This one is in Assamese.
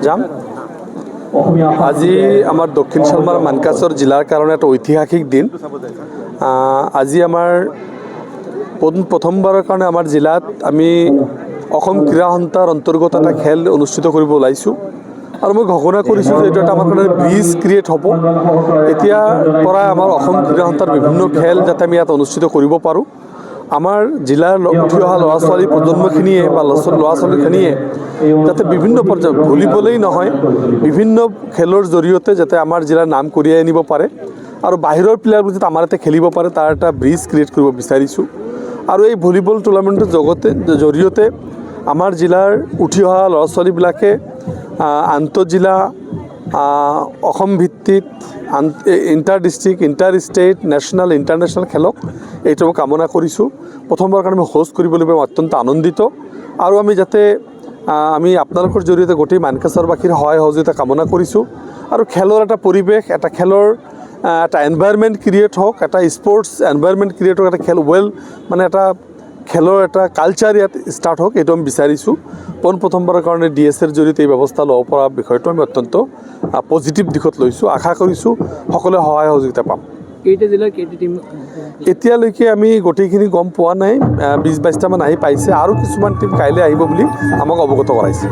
যাম আজি আমাৰ দক্ষিণ শালমাৰ মানকাছৰ জিলাৰ কাৰণে এটা ঐতিহাসিক দিন। আজি আমাৰ প্ৰথমবাৰৰ কাৰণে আমাৰ জিলাত আমি অসম ক্ৰীড়া সন্থাৰ অন্তৰ্গত এটা খেল অনুষ্ঠিত কৰিব ওলাইছোঁ আৰু মই ঘোষণা কৰিছোঁ যে এইটো এটা আমাৰ কাৰণে ব্ৰিজ ক্ৰিয়েট হ'ব। এতিয়াৰ পৰা আমাৰ অসম ক্ৰীড়া সন্থাৰ বিভিন্ন খেল যাতে আমি ইয়াত অনুষ্ঠিত কৰিব পাৰোঁ। আমাৰ জিলাৰ উঠি অহা ল'ৰা ছোৱালী প্ৰজন্মখিনিয়ে বা ল'ৰা ছোৱালীখিনিয়ে যাতে বিভিন্ন পৰ্যায়ত ভলীবলেই নহয় বিভিন্ন খেলৰ জৰিয়তে যাতে আমাৰ জিলাৰ নাম কঢ়িয়াই আনিব পাৰে আৰু বাহিৰৰ প্লেয়াৰবোৰ যাতে আমাৰ ইয়াতে খেলিব পাৰে তাৰ এটা ব্ৰিজ ক্ৰিয়েট কৰিব বিচাৰিছোঁ। আৰু এই ভলীবল টুৰ্ণামেণ্টৰ জৰিয়তে আমাৰ জিলাৰ উঠি অহা ল'ৰা ছোৱালীবিলাকে আন্তঃজিলা অসম ভিত্তিত inter district inter state national international খেলক এইটো মই কামনা কৰিছোঁ। প্ৰথমবাৰৰ কাৰণে মই হোষ্ট কৰিবলৈ মই অত্যন্ত আনন্দিত আৰু আমি যাতে আমি আপোনালোকৰ জৰিয়তে গোটেই মানকাছৰবাসীৰ সহায় সহযোগিতা কামনা কৰিছোঁ আৰু খেলৰ এটা পৰিৱেশ এটা খেলৰ এটা এনভাইৰনমেণ্ট ক্ৰিয়েট হওক এটা স্পৰ্টছ এনভাইৰনমেণ্ট ক্ৰিয়েট হওক এটা খেল মানে এটা খেলৰ এটা কালচাৰ ইয়াত ষ্টাৰ্ট হওক এইটো আমি বিচাৰিছোঁ। প্ৰথমবাৰৰ কাৰণে DSৰ জৰিয়তে এই ব্যৱস্থা ল'ব পৰা বিষয়টো আমি অত্যন্ত পজিটিভ দিশত লৈছোঁ। আশা কৰিছোঁ সকলোৱে সহায় সহযোগিতা পাম। কেইটা জিলাৰ কেইটা টিম? এতিয়ালৈকে আমি গোটেইখিনি গম পোৱা নাই, 20-22টামান আহি পাইছে আৰু কিছুমান টিম কাইলৈ আহিব বুলি আমাক অৱগত কৰাইছে।